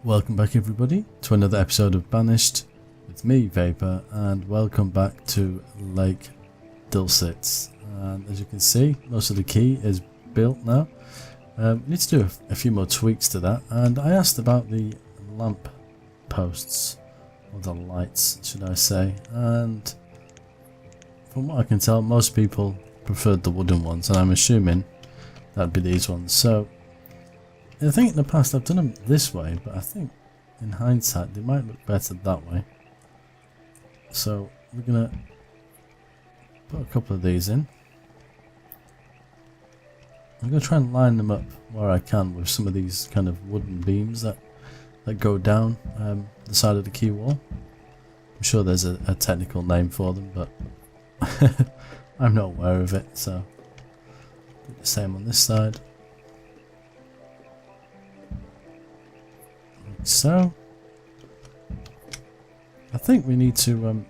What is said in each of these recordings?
Welcome back everybody to another episode of Banished with me, Vapor, and welcome back to Lake Dulcet. And as you can see, most of the quay is built now. We need to do a few more tweaks to that, and I asked about the lamp posts, or the lights should I say, and from what I can tell most people preferred the wooden ones, and I'm assuming that'd be these ones. So I think in the past I've done them this way, but I think in hindsight they might look better that way. So we're gonna put a couple of these in. I'm gonna try and line them up where I can with some of these kind of wooden beams that go down the side of the quay wall. I'm sure there's a technical name for them, but I'm not aware of it, so do the same on this side. So I think we need to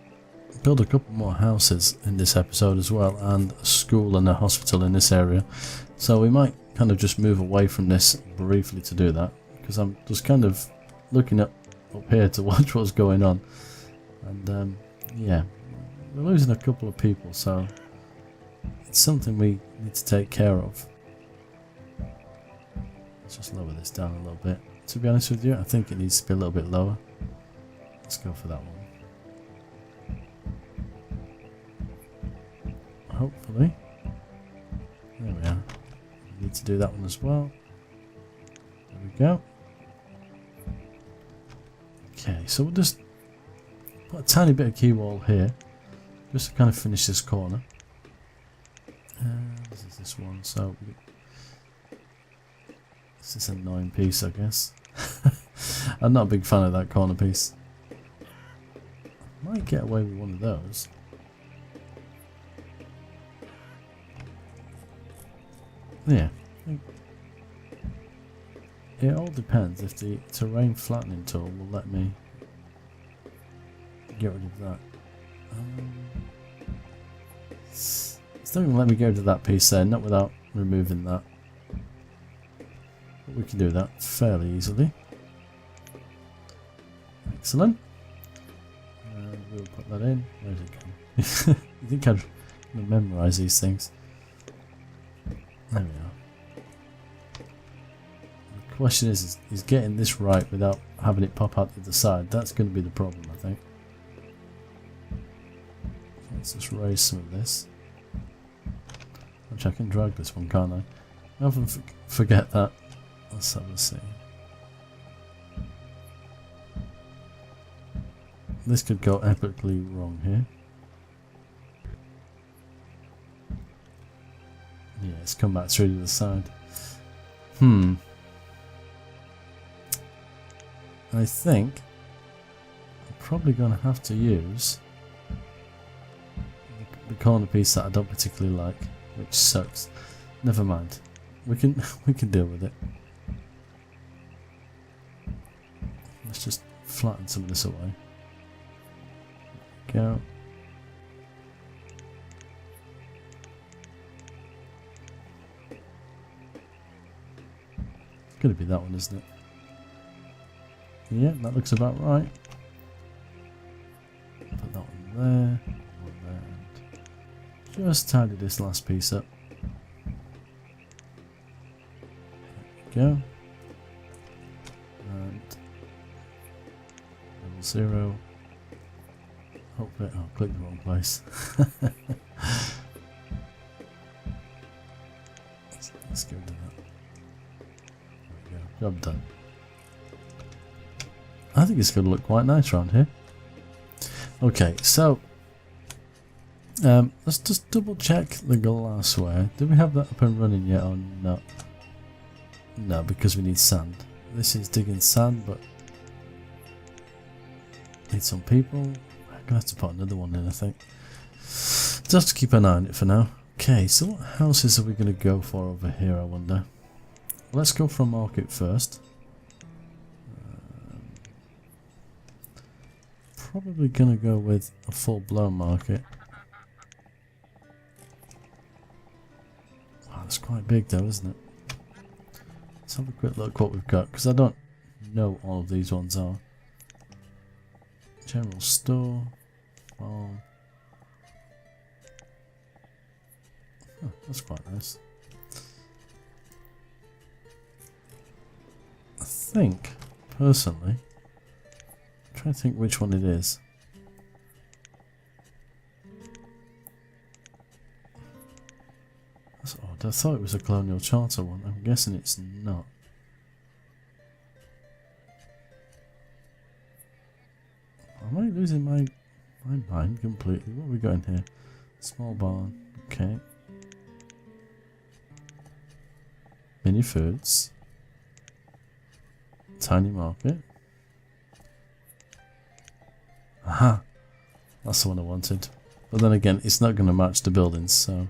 build a couple more houses in this episode as well, and a school and a hospital in this area. So we might kind of just move away from this briefly to do that, because I'm just kind of looking up here to watch what's going on. And yeah, we're losing a couple of people, so it's something we need to take care of. Let's just lower this down a little bit. To be honest with you, I think it needs to be a little bit lower. Let's go for that one. Hopefully. There we are. We need to do that one as well. There we go. Okay, so we'll just put a tiny bit of quay wall here, just to kind of finish this corner. This is this one, so this is an annoying piece, I guess. I'm not a big fan of that corner piece. Might get away with one of those. Yeah. It all depends if the terrain flattening tool will let me get rid of that. It's not going to let me get rid of that piece there, not without removing that. But we can do that fairly easily. Excellent. And we'll put that in. Where's it going? You think I'd memorise these things? There we are. The question is getting this right without having it pop out to the side. That's going to be the problem, I think. Let's just raise some of this. Which I can drag this one, can't I? I often forget that. Let's have a see. This could go epically wrong here. Yeah, it's come back through to the side. I think I'm probably going to have to use the corner piece that I don't particularly like, which sucks. Never mind. We can deal with it. Let's just flatten some of this away. There we go. It's going to be that one, isn't it? Yeah, that looks about right. Put that one there, and just tidy this last piece up. There we go. And level 0. Hopefully, oh, click the wrong place. let's go do that. There we go. Job done. I think it's going to look quite nice around here. Okay, so let's just double check the glassware. Do we have that up and running yet or not? No, because we need sand. This is digging sand, but need some people. I'm going to have to put another one in, I think. Just have to keep an eye on it for now. Okay, so what houses are we going to go for over here, I wonder? Let's go for a market first. Probably going to go with a full-blown market. Wow, that's quite big though, isn't it? Let's have a quick look what we've got, because I don't know all of these ones are. General store, farm. Oh, that's quite nice. I think, personally, I'm trying to think which one it is. That's odd. I thought it was a Colonial Charter one. I'm guessing it's not. Am I losing my mind completely? What have we got in here? Small barn. Okay. Mini foods. Tiny market. Aha! That's the one I wanted. But then again, it's not going to match the buildings, so...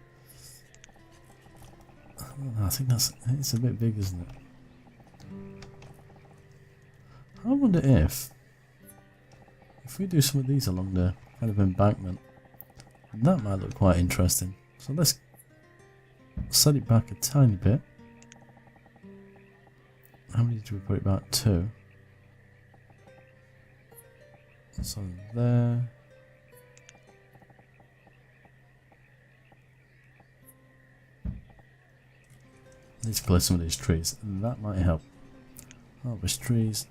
I think it's a bit big, isn't it? I wonder if we do some of these along the kind of embankment, that might look quite interesting. So let's set it back a tiny bit. How many did we put it back? 2. So there. Need to place some of these trees, and that might help. Harvest trees,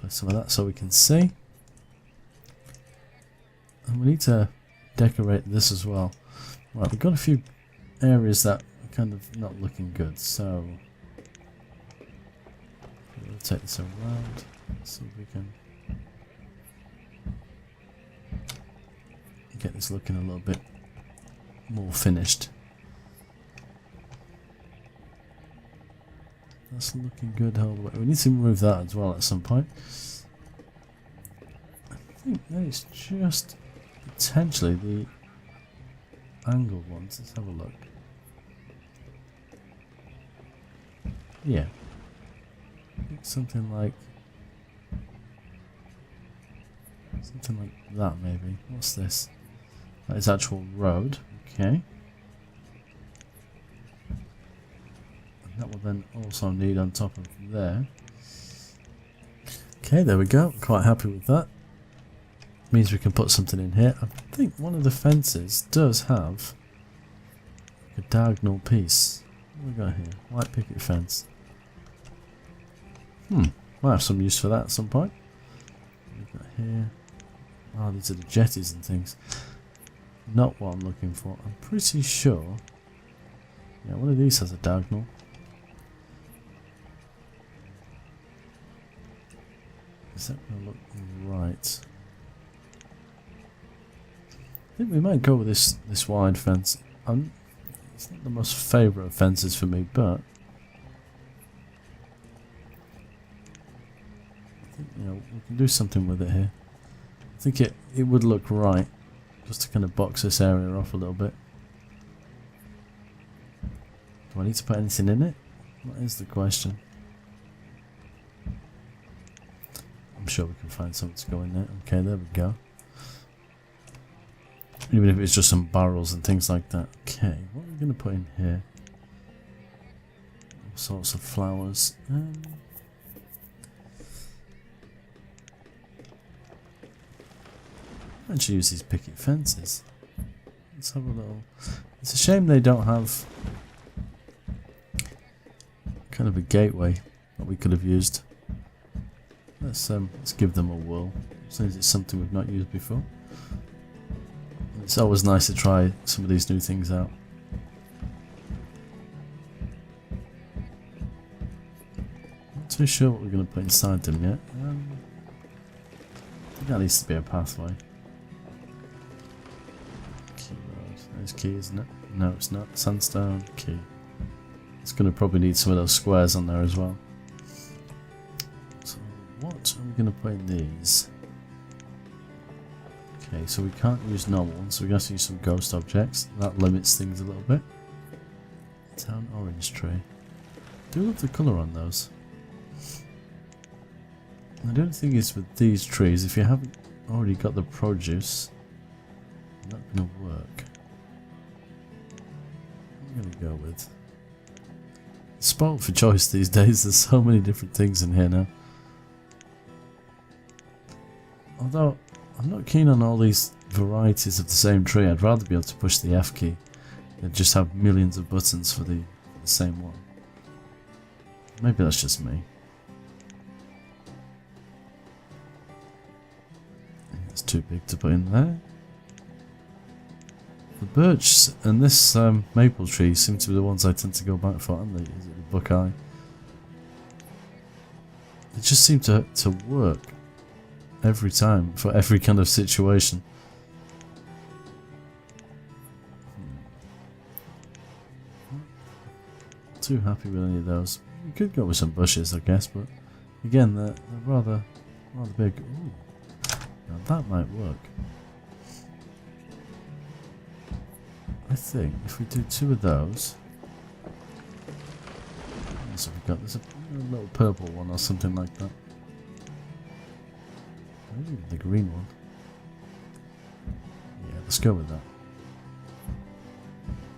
place some of that so we can see. And we need to decorate this as well. Right, we've got a few areas that are kind of not looking good, so we'll take this around, see if we can get this looking a little bit more finished. That's looking good all the way. We need to remove that as well at some point. I think that is just potentially the angled ones. Let's have a look. Yeah. I think something like that maybe. What's this? That is actual road. Okay. And that will then also need on top of there. Okay, there we go. Quite happy with that. Means we can put something in here. I think one of the fences does have a diagonal piece. What have we got here? White picket fence. Might have some use for that at some point. What have we got here? Oh, these are the jetties and things. Not what I'm looking for. I'm pretty sure. Yeah, one of these has a diagonal. Is that going to look right? I think we might go with this wide fence. It's not the most favourite of fences for me, but I think, you know, we can do something with it here. I think it would look right, just to kind of box this area off a little bit. Do I need to put anything in it? That is the question. I'm sure we can find something to go in there. Okay, there we go. Even if it's just some barrels and things like that. Okay, what are we going to put in here? All sorts of flowers. Actually use these picket fences. Let's have a little... It's a shame they don't have kind of a gateway that we could have used. Let's give them a whirl, since it's something we've not used before. It's always nice to try some of these new things out. Not too sure what we're going to put inside them yet. I think that needs to be a pathway. Quay Road. There's Quay, isn't it? No, it's not. Sandstone, Quay. It's going to probably need some of those squares on there as well. So what are we going to put in these? Okay, so we can't use normal ones, so we have to use some ghost objects. That limits things a little bit. Town orange tree. I do love the colour on those. And the only thing is with these trees, if you haven't already got the produce, it's not going to work. What am I going to go with? Spoiled for choice these days, there's so many different things in here now. Although, I'm not keen on all these varieties of the same tree. I'd rather be able to push the F key than just have millions of buttons for the same one. Maybe that's just me. It's too big to put in there. The birch and this maple tree seem to be the ones I tend to go back for, aren't they? Is it the buckeye? They just seem to work every time for every kind of situation. Not too happy with any of those. We could go with some bushes, I guess, but again, they're rather big. Ooh, now that might work. I think if we do 2 of those. What else have we got? There's a little purple one or something like that. Maybe the green one. Yeah, let's go with that.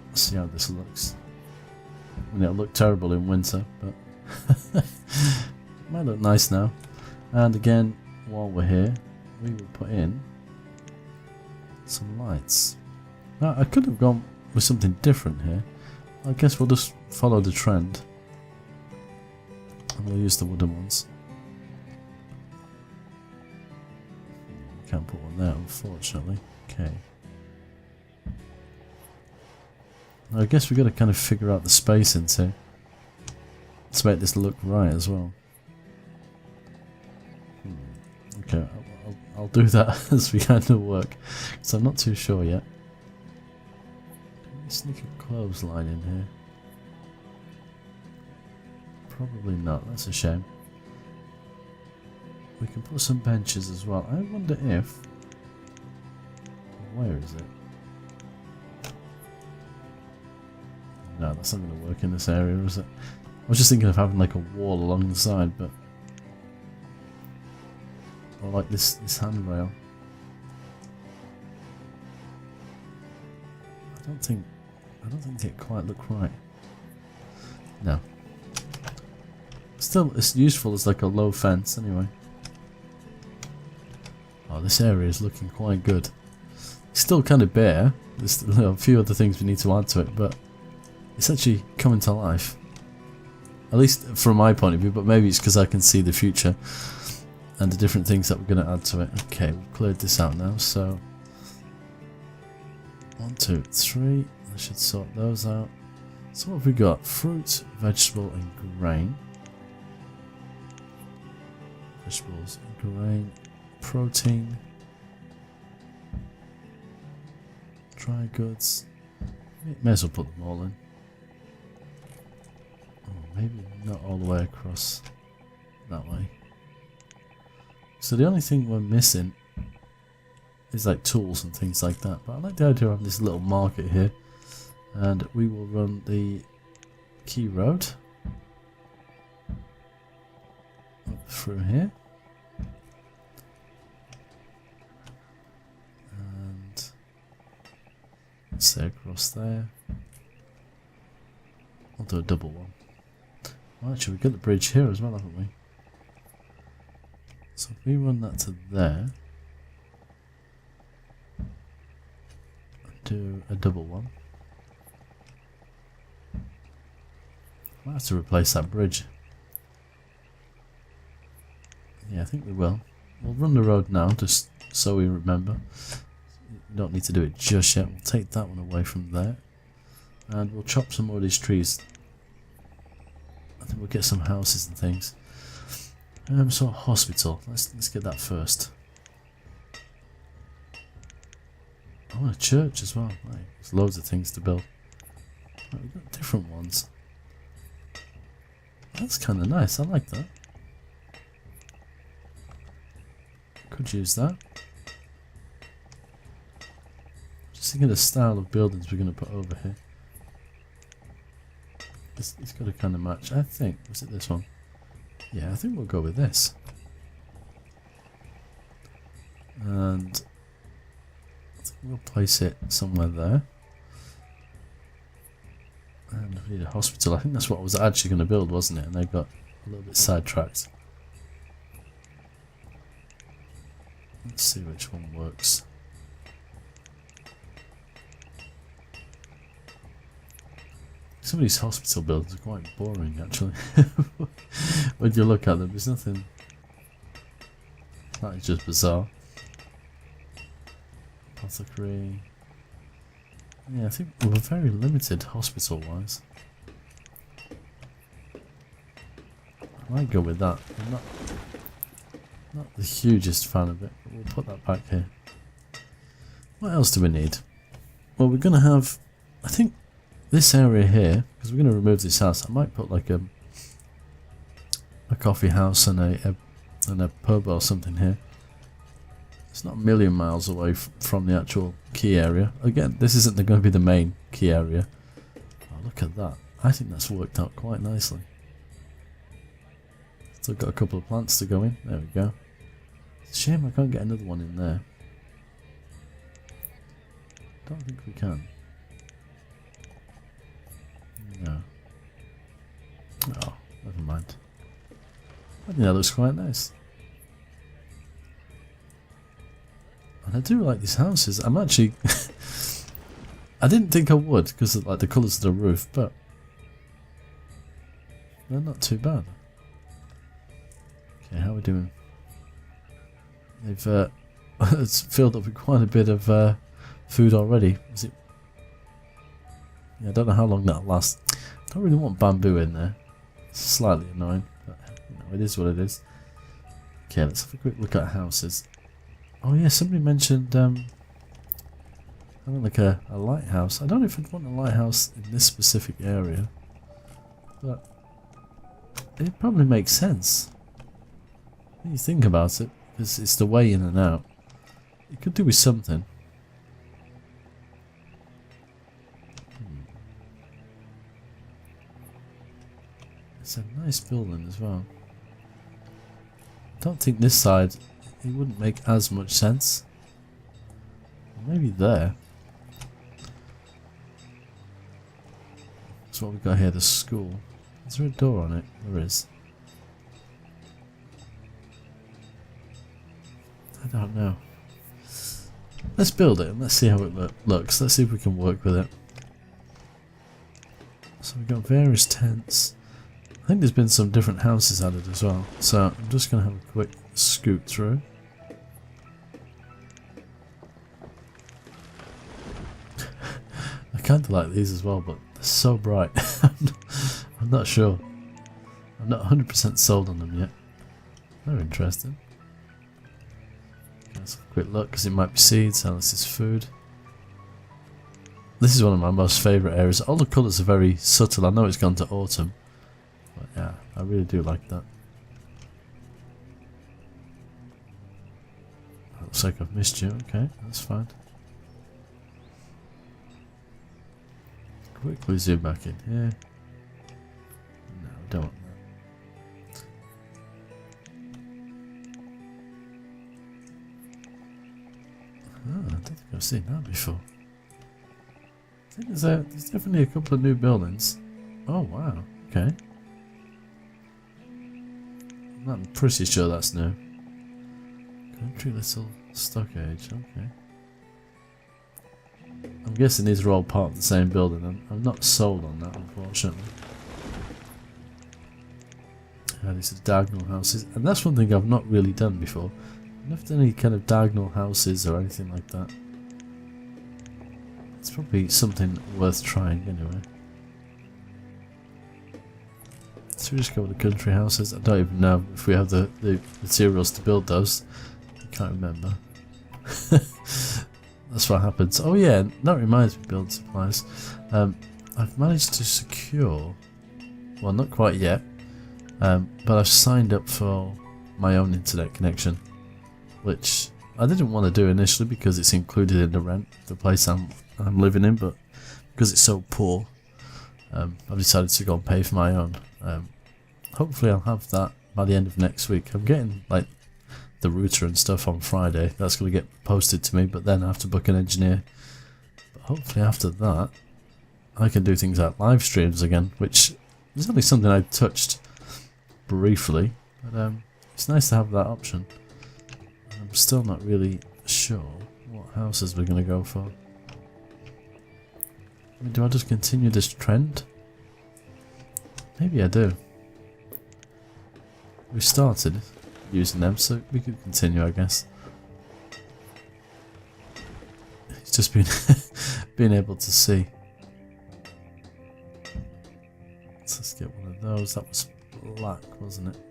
Let's see how this looks. I mean, it'll look terrible in winter, but it might look nice now. And again, while we're here, we will put in some lights. Now, I could have gone with something different here. I guess we'll just follow the trend. And we'll use the wooden ones. Can't put one there, unfortunately. Okay. Now, I guess we've got to kind of figure out the spacing too, to make this look right as well. Okay, I'll do that as we kind of work, because I'm not too sure yet. Can we sneak a clothesline in here? Probably not, that's a shame. We can put some benches as well. I wonder if... Where is it? No, that's not going to work in this area, is it? I was just thinking of having like a wall along the side, but... Or like this handrail. I don't think it quite look right. No. Still, it's useful as like a low fence anyway. Oh, this area is looking quite good. It's still kind of bare. There's a few other things we need to add to it, but it's actually coming to life. At least from my point of view, but maybe it's because I can see the future and the different things that we're going to add to it. Okay, we've cleared this out now, so 1, 2, 3. I should sort those out. So what have we got? Fruit, vegetable, and grain. Vegetables and grain. Protein. Dry goods. May as well put them all in. Oh, maybe not all the way across that way. So the only thing we're missing is like tools and things like that. But I like the idea of having this little market here. And we will run the Quay road up through here. And say across there. I'll do a double one. Well, actually, we've got the bridge here as well, haven't we? So if we run that to there, do a double one. Might have to replace that bridge. Yeah, I think we will. We'll run the road now, just so we remember. We don't need to do it just yet. We'll take that one away from there. And we'll chop some more of these trees. I think we'll get some houses and things. So a hospital. Let's get that first. Oh, a church as well. Right. There's loads of things to build. Right, we've got different ones. That's kind of nice. I like that. Could use that. Just thinking of the style of buildings we're going to put over here. It's got to kind of match. I think. Was it this one? Yeah, I think we'll go with this. And I think we'll place it somewhere there. And we need a hospital. I think that's what I was actually going to build, wasn't it? And they got a little bit sidetracked. Let's see which one works. Some of these hospital buildings are quite boring actually. When you look at them, there's nothing. That is just bizarre. Apothecary. Yeah, I think we're very limited hospital wise. I might go with that. I'm not the hugest fan of it, but we'll put that back here. What else do we need? Well, we're going to have, I think, this area here, because we're going to remove this house. I might put like a coffee house and a pub or something here. It's not a million miles away from the actual Quay area. Again, this isn't going to be the main Quay area. Oh, look at that. I think that's worked out quite nicely. Still got a couple of plants to go in. There we go. It's a shame I can't get another one in there. Don't think we can. No. Oh, never mind. I think that looks quite nice. And I do like these houses. I'm actually... I didn't think I would because of like the colours of the roof, but they're not too bad. Okay, how are we doing? They've it's filled up with quite a bit of food already. Is it? Yeah, I don't know how long that'll last. I don't really want bamboo in there. It's slightly annoying, but you know, it is what it is. Okay, let's have a quick look at houses. Oh yeah, somebody mentioned having like a lighthouse. I don't know if I'd want a lighthouse in this specific area, but it probably makes sense. When you think about it, because it's the way in and out. It could do with something. It's a nice building as well. I don't think this side, it wouldn't make as much sense. Maybe there. That's what we've got here, the school. Is there a door on it? There is. I don't know. Let's build it and let's see how it looks. Let's see if we can work with it. So we've got various tents. I think there's been some different houses added as well. So I'm just going to have a quick scoot through. I kind of like these as well, but they're so bright. I'm not sure. I'm not 100% sold on them yet. They're interesting. Let's have a quick look because it might be seeds and this is food. This is one of my most favourite areas. All the colours are very subtle. I know it's gone to autumn, but yeah, I really do like that. Looks like I've missed you. Okay, that's fine. Quickly zoom back in here. No, don't want that. Oh, I don't think I've seen that before. I think there's definitely a couple of new buildings. Oh wow, okay. I'm pretty sure that's new. Country Little Stockade, okay. I'm guessing these are all part of the same building. I'm not sold on that, unfortunately. These are diagonal houses, and that's one thing I've not really done before. I've never done any kind of diagonal houses or anything like that. It's probably something worth trying anyway. So we just go with the country houses. I don't even know if we have the materials to build those. I can't remember. That's what happens. Oh yeah, that reminds me of building supplies. I've managed to secure, well not quite yet, but I've signed up for my own internet connection, which I didn't want to do initially because it's included in the rent of the place I'm living in, but because it's so poor, I've decided to go and pay for my own. Hopefully I'll have that by the end of next week. I'm getting like the router and stuff on Friday. That's going to get posted to me, but then I have to book an engineer. But hopefully after that I can do things like live streams again, which is only something I touched briefly, but it's nice to have that option. I'm still not really sure what houses we're going to go for. I mean, do I just continue this trend? Maybe I do. We started using them, so we could continue, I guess. It's just been being able to see. So let's get one of those. That was black, wasn't it?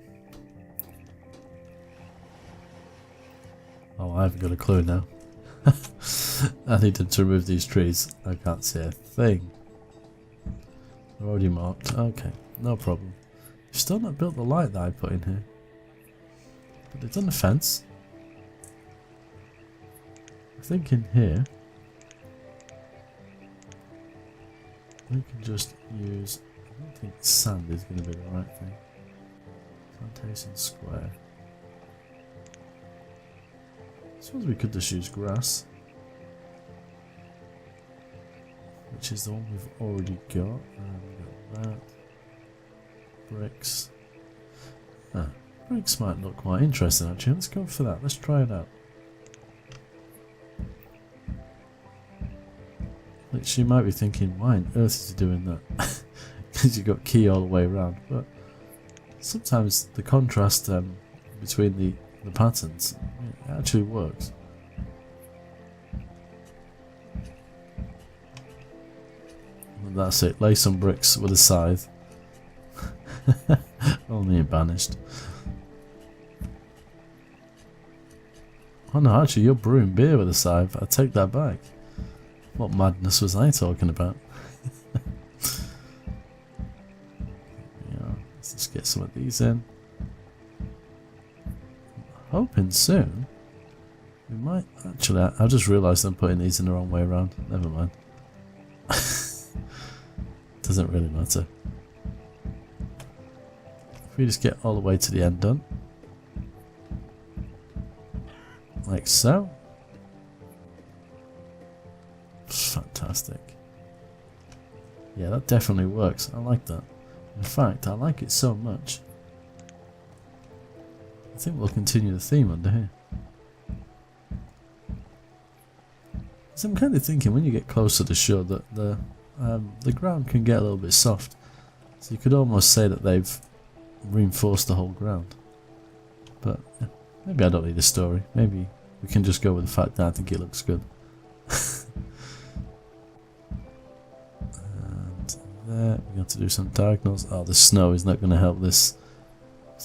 Oh, I haven't got a clue now. I needed to remove these trees. I can't see a thing. They're already marked. Okay, no problem. You've still not built the light that I put in here. But they've done the fence. I think in here we can just use, I don't think sand is going to be the right thing. Plantation Square. I suppose we could just use grass, which is the one we've already got. We've got that. Bricks. Ah, bricks might look quite interesting actually. Let's go for that. Let's try it out. Which you might be thinking, why on earth is he doing that? Because you've got Quay all the way around. But sometimes the contrast between the patterns, it actually works. And that's it. Lay some bricks with a scythe. Only in Banished. Oh no, actually you're brewing beer with a scythe. I take that back. What madness was I talking about? Yeah, let's just get some of these in. Hoping soon we might actually. I just realised I'm putting these in the wrong way around. Never mind. Doesn't really matter. If we just get all the way to the end done, like so. Fantastic. Yeah, that definitely works. I like that. In fact, I like it so much. I think we'll continue the theme under here. So I'm kind of thinking when you get closer to shore that the ground can get a little bit soft. So you could almost say that they've reinforced the whole ground. But yeah, maybe I don't need a story. Maybe we can just go with the fact that I think it looks good. And there, we're going to do some diagonals. Oh, the snow is not going to help this.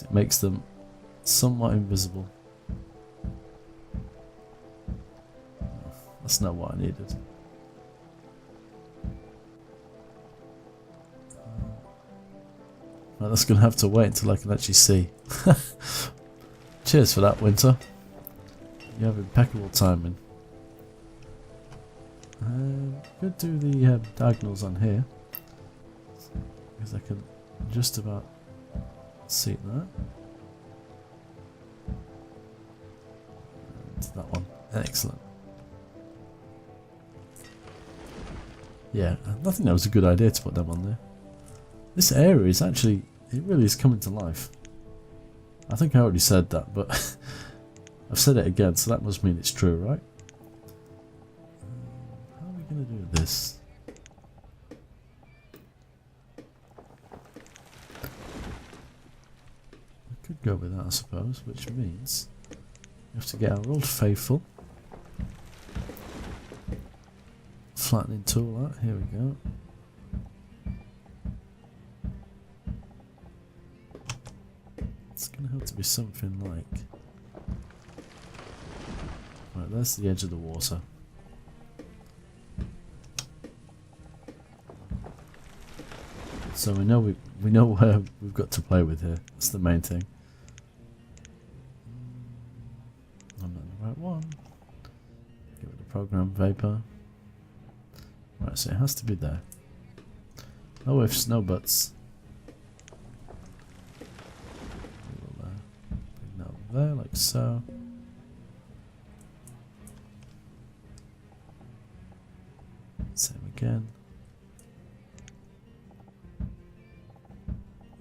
It makes them somewhat invisible. That's not what I needed. Right, that's going to have to wait until I can actually see. Cheers for that, Winter. You have impeccable timing. Could do the diagonals on here, because I can just about see that. And that one. Excellent. Yeah, I think that was a good idea to put them on there. This area is actually, it really is coming to life. I think I already said that, but I've said it again, so that must mean it's true, right? How are we going to do this? We could go with that, I suppose, which means we have to get our old faithful flattening tool out. Here we go. It's going to have to be something like... Right, there's the edge of the water. So we know where we've got to play with here. That's the main thing. I'm not the right one. Get rid of program vapor. Right, so it has to be there. No ifs, no buts. We'll bring that over there, like so. Same again.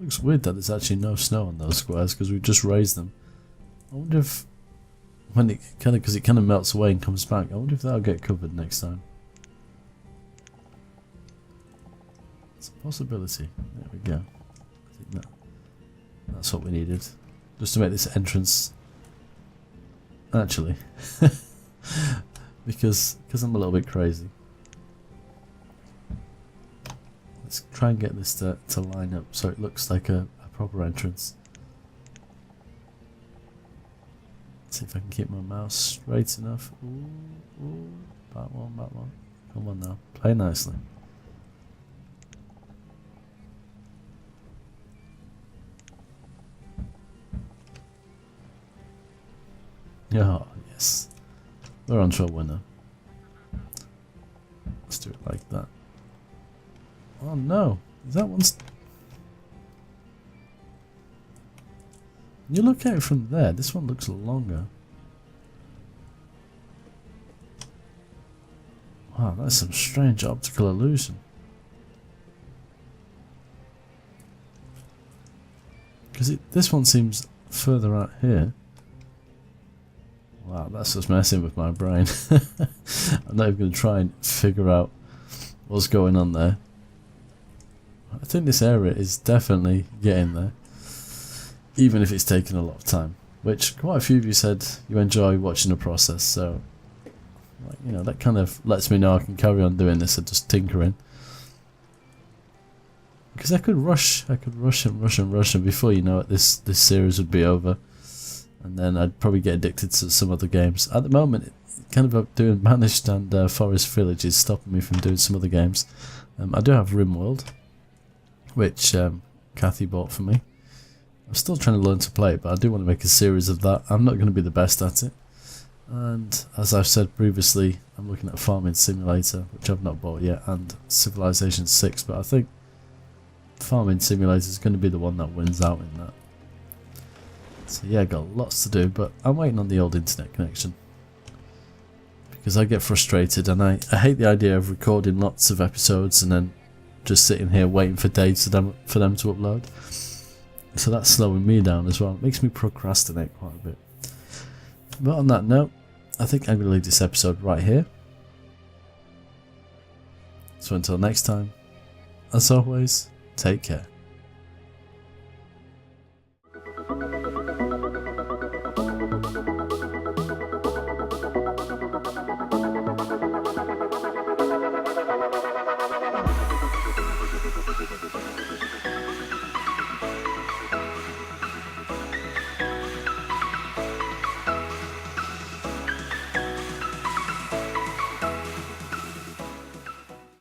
Looks weird that there's actually no snow on those squares because we've just raised them. I wonder if when it kind of, because it kind of melts away and comes back. I wonder if that'll get covered next time. It's a possibility. There we go. I think that's what we needed, just to make this entrance. Actually, because I'm a little bit crazy. Let's try and get this to line up so it looks like a proper entrance. See if I can keep my mouse straight enough. Ooh, ooh, back one, back one. Come on now, play nicely. Oh, yes. We're on to a winner. Let's do it like that. Oh no, is that one's... You look at it from there, this one looks longer. Wow, that's some strange optical illusion. Because this one seems further out here. Wow, that's just messing with my brain. I'm not even going to try and figure out what's going on there. I think this area is definitely getting there, even if it's taken a lot of time, which quite a few of you said you enjoy watching the process, so like, you know, that kind of lets me know I can carry on doing this and just tinkering. Because I could rush and rush and before you know it, this series would be over. And then I'd probably get addicted to some other games. At the moment, kind of doing Banished and Forest Village is stopping me from doing some other games. I do have RimWorld, which Kathy bought for me. I'm still trying to learn to play it, but I do want to make a series of that. I'm not going to be the best at it. And as I've said previously, I'm looking at a Farming Simulator, which I've not bought yet, and Civilization 6, but I think Farming Simulator is going to be the one that wins out in that. So yeah, got lots to do, but I'm waiting on the old internet connection. Because I get frustrated and I hate the idea of recording lots of episodes and then just sitting here waiting for days for them to upload. So that's slowing me down as well. It makes me procrastinate quite a bit. But on that note, I think I'm going to leave this episode right here. So until next time, as always, take care.